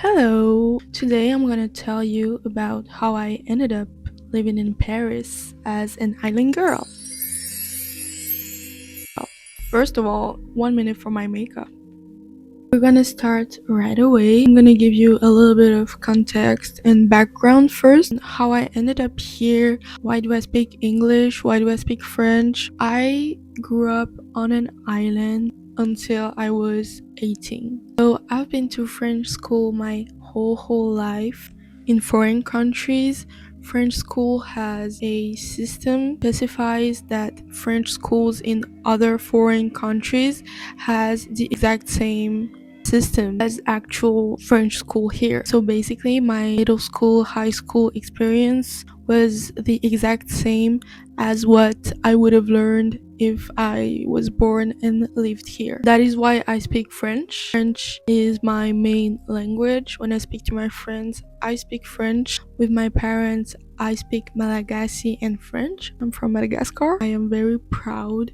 Hello! Today I'm gonna tell you about how I ended up living in Paris as an island girl. First of all, 1 minute for my makeup. We're gonna start right away. I'm gonna give you a little bit of context and background first. How I ended up here, why do I speak English, why do I speak French? I grew up on an island until I was 18. So I've been to French school my whole life in foreign countries. French school has a system specifies that French schools in other foreign countries has the exact same system as actual French school here. So basically my middle school, high school experience was the exact same as what I would have learned if I was born and lived here. That is why I speak French. French is my main language. When I speak to my friends, I speak French. With my parents, I speak Malagasy and French. I'm from Madagascar. I am very proud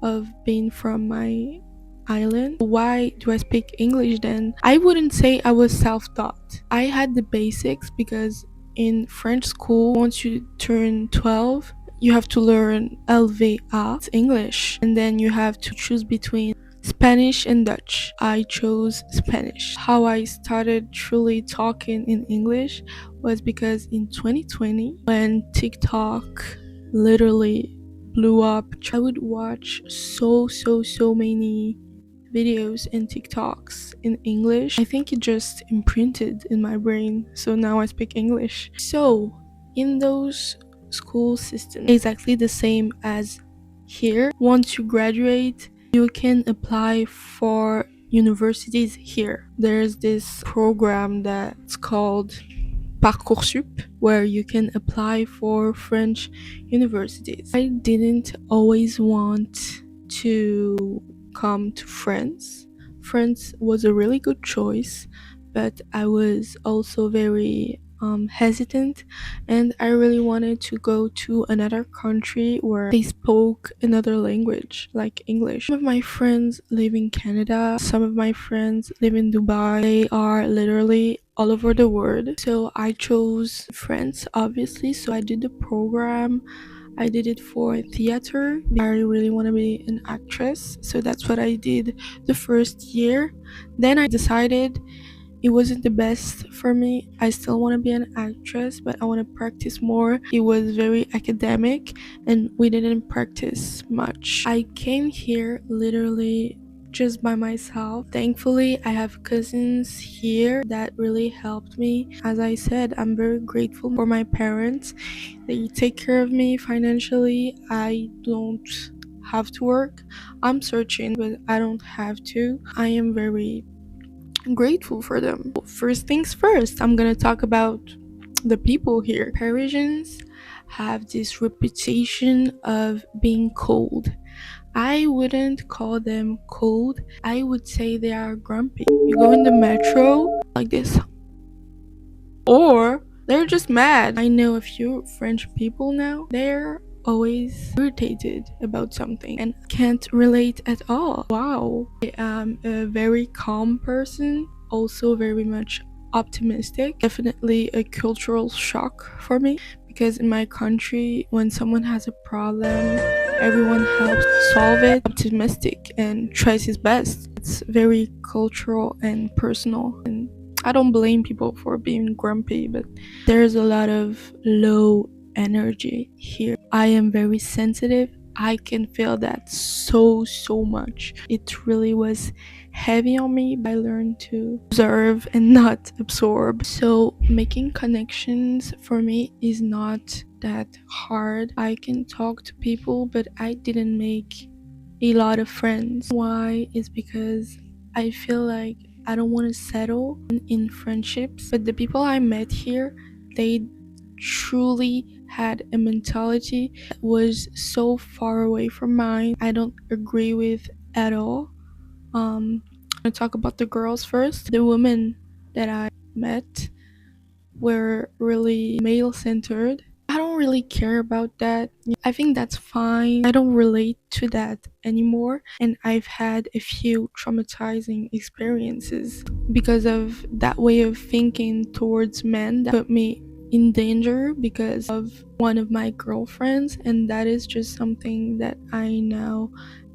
of being from my island. Why do I speak English then? I wouldn't say I was self-taught. I had the basics because in French school, once you turn 12, you have to learn LVA, it's English, and then you have to choose between Spanish and Dutch. I chose Spanish. How I started truly talking in English was because in 2020, when TikTok literally blew up, I would watch so many videos and TikToks in English. I think it just imprinted in my brain, so now I speak English. So in those school systems, exactly the same as here, once you graduate you can apply for universities here. There's this program that's called Parcoursup where you can apply for French universities. I didn't always want to come to France. France was a really good choice, but I was also very hesitant, and I really wanted to go to another country where they spoke another language like English. Some of my friends live in Canada, some of my friends live in Dubai. They are literally all over the world. So I chose France, obviously. So I did the program. I did it for theater. I really want to be an actress, so that's what I did the first year. Then I decided it wasn't the best for me. I still want to be an actress, but I want to practice more. It was very academic and we didn't practice much. I came here literally just by myself. Thankfully, I have cousins here that really helped me. As I said, I'm very grateful for my parents. They take care of me financially. I don't have to work. I'm searching, but I don't have to. I am very grateful for them. First things first, I'm gonna talk about the people here. Parisians have this reputation of being cold. I wouldn't call them cold. I would say they are grumpy. You go in the metro like this, or they're just mad. I know a few French people now. They're always irritated about something and can't relate at all. Wow. I am a very calm person, also very much optimistic. Definitely a cultural shock for me because in my country, when someone has a problem, everyone helps solve it. Optimistic and tries his best. It's very cultural and personal, and I don't blame people for being grumpy, but there's a lot of low energy here. I am very sensitive. I can feel that so much. It really was heavy on me, but I learned to observe and not absorb. So making connections for me is not that hard. I can talk to people, but I didn't make a lot of friends. Why is because I feel like I don't want to settle in friendships, but the people I met here, they truly had a mentality that was so far away from mine. I don't agree with at all. I'm gonna talk about the girls first. The women that I met were really male centered. I don't don't really care about that. I think that's fine. I don't relate to that anymore. And I've had a few traumatizing experiences because of that way of thinking towards men that put me in danger because of one of my girlfriends. And that is just something that I now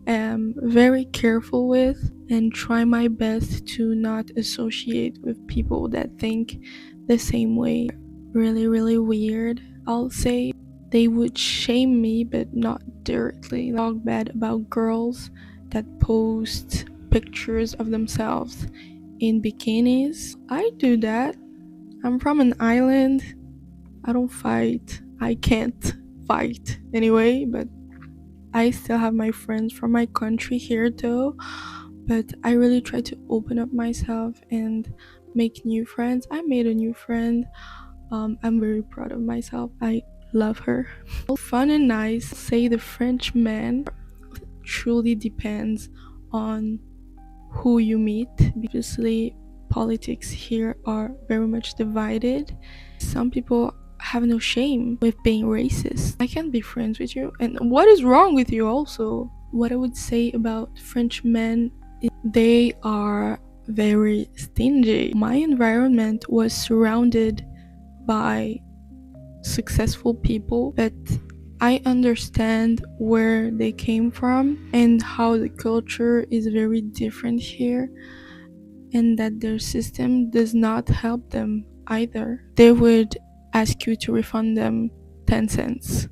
am very careful with and try my best to not associate with people that think the same way. Really, really weird, I'll say. They would shame me, but not directly. Talk bad about girls that post pictures of themselves in bikinis. I do that. I'm from an island. I don't fight. I can't fight anyway, but I still have my friends from my country here though. But I really try to open up myself and make new friends. I made a new friend. I'm very proud of myself. I love her. Fun and nice. Say the French man truly depends on who you meet. Obviously, politics here are very much divided. Some people have no shame with being racist. I can't be friends with you. And what is wrong with you also? What I would say about French men is they are very stingy. My environment was surrounded by successful people, but I understand where they came from and how the culture is very different here, and that their system does not help them either. They would ask you to refund them 10 cents.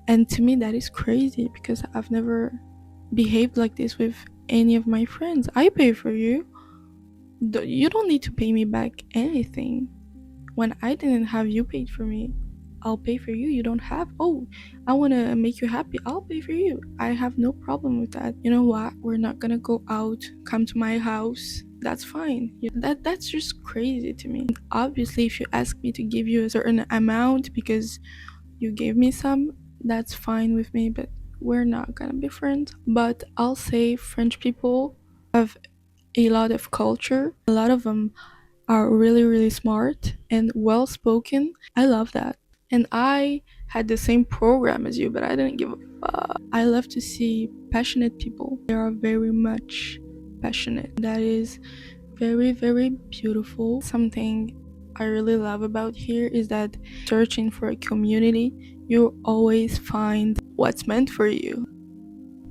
And to me, that is crazy because I've never behaved like this with any of my friends. I pay for you. You don't need to pay me back anything. When I didn't have, you paid for me. I'll pay for you. You don't have. Oh, I want to make you happy. I'll pay for you. I have no problem with that. You know what? We're not gonna go out. Come to my house. That's fine. That's just crazy to me. Obviously, if you ask me to give you a certain amount because you gave me some, that's fine with me. But we're not gonna be friends. But I'll say French people have a lot of culture. A lot of them are really, really smart and well spoken. I love that. And I had the same program as you, but I didn't give a fuck. I love to see passionate people. They are very much passionate. That is very, very beautiful. Something I really love about here is that searching for a community, you always find what's meant for you.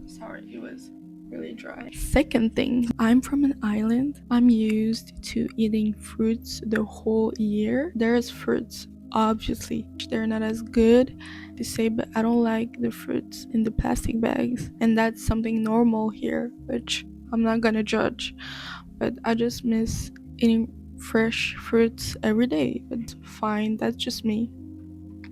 Sorry, it was really dry. Second thing, I'm from an island. I'm used to eating fruits the whole year. There's fruits, obviously. They're not as good to say, but I don't like the fruits in the plastic bags. And that's something normal here, which I'm not gonna judge. But I just miss eating fresh fruits every day. But fine, that's just me.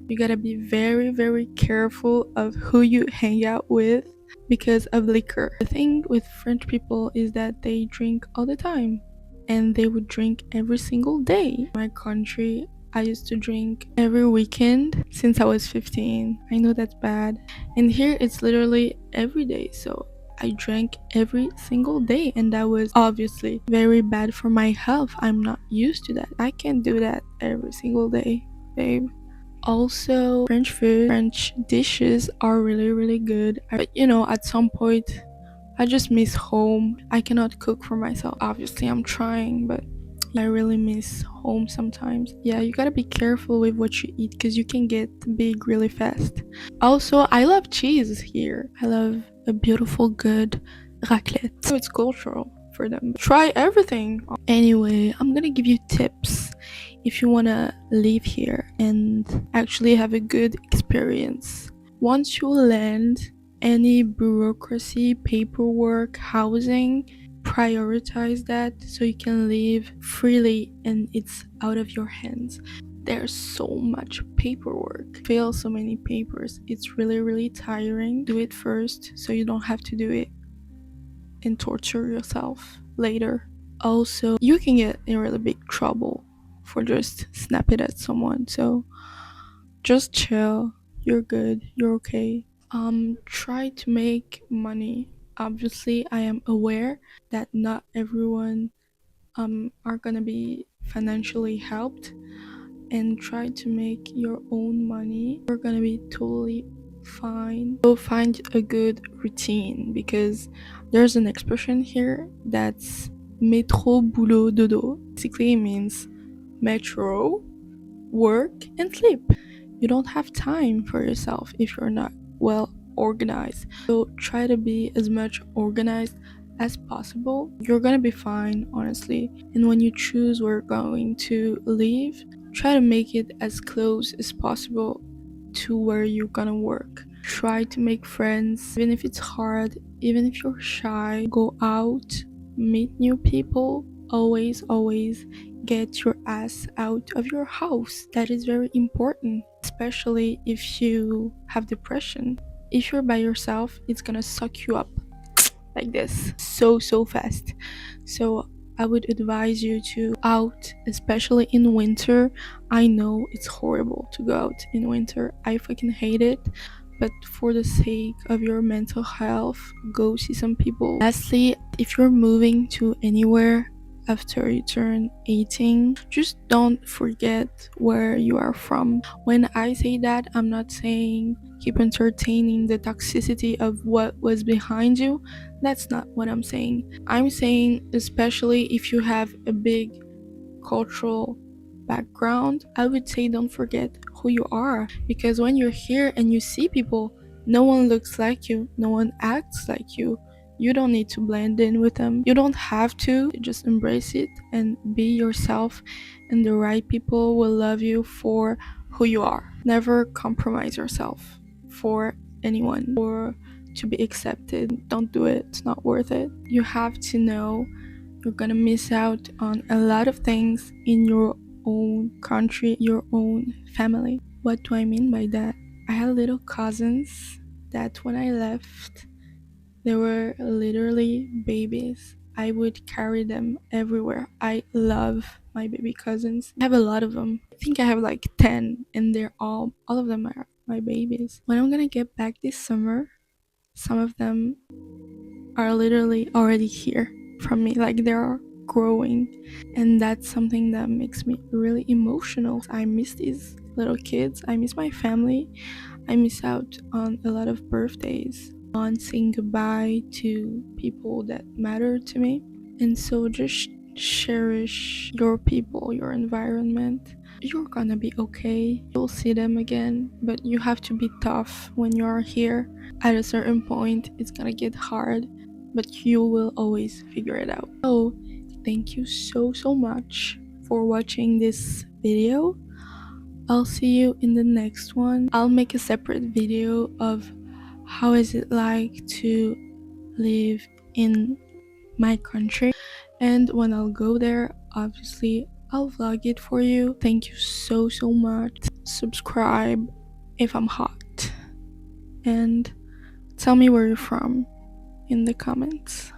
You gotta be very, very careful of who you hang out with because of liquor. The thing with French people is that they drink all the time and they would drink every single day. In my country, I used to drink every weekend since I was 15. I know that's bad. And here it's literally every day. So I drank every single day, and that was obviously very bad for my health. I'm not used to that. I can't do that every single day, babe. Also, French food, French dishes are really, really good. But at some point, I just miss home. I cannot cook for myself. Obviously, I'm trying, but I really miss home sometimes. Yeah, you gotta be careful with what you eat because you can get big really fast. Also, I love cheese here. I love a beautiful, good raclette. So it's cultural for them. Try everything. Anyway, I'm gonna give you tips if you want to live here and actually have a good experience. Once you land, any bureaucracy, paperwork, housing, prioritize that so you can live freely and it's out of your hands. There's so much paperwork. Fill so many papers. It's really, really tiring. Do it first so you don't have to do it and torture yourself later. Also, you can get in really big trouble for just snapping at someone, so just chill. You're good, you're okay. Try to make money. Obviously, I am aware that not everyone are gonna be financially helped, and try to make your own money, you're gonna be totally fine. So find a good routine, because there's an expression here that's métro boulot dodo. Basically it means metro, work, and sleep. You don't have time for yourself if you're not well organized. So try to be as much organized as possible. You're gonna be fine, honestly. And when you choose where you're going to live, try to make it as close as possible to where you're gonna work. Try to make friends, even if it's hard, even if you're shy. Go out, meet new people. Always get your ass out of your house. That is very important, especially if you have depression. If you're by yourself, it's gonna suck you up like this so fast. So I would advise you to out, especially in winter. I know it's horrible to go out in winter. I fucking hate it. But for the sake of your mental health, go see some people. Lastly, if you're moving to anywhere after you turn 18, just don't forget where you are from. When I say that, I'm not saying keep entertaining the toxicity of what was behind you. That's not what I'm saying. I'm saying, especially if you have a big cultural background, I would say don't forget who you are, because when you're here and you see people, no one looks like you, no one acts like you. You don't need to blend in with them. You don't have to. Just embrace it and be yourself, and the right people will love you for who you are. Never compromise yourself for anyone or to be accepted. Don't do it. It's not worth it. You have to know you're gonna miss out on a lot of things in your own country, your own family. What do I mean by that? I had little cousins that when I left, they were literally babies. I would carry them everywhere. I love my baby cousins. I have a lot of them. I think I have like 10, and they're all of them are my babies. When I'm gonna get back this summer, some of them are literally already here from me, like they're growing, and that's something that makes me really emotional. I miss these little kids, I miss my family, I miss out on a lot of birthdays, on saying goodbye to people that matter to me. And so just cherish your people, your environment. You're gonna be okay, you'll see them again, but you have to be tough when you are here. At a certain point it's gonna get hard, but you will always figure it out. So thank you so much for watching this video. I'll see you in the next one. I'll make a separate video of how is it like to live in my country, and when I'll go there, obviously I'll vlog it for you. Thank you so much. Subscribe if I'm hot, and tell me where you're from in the comments.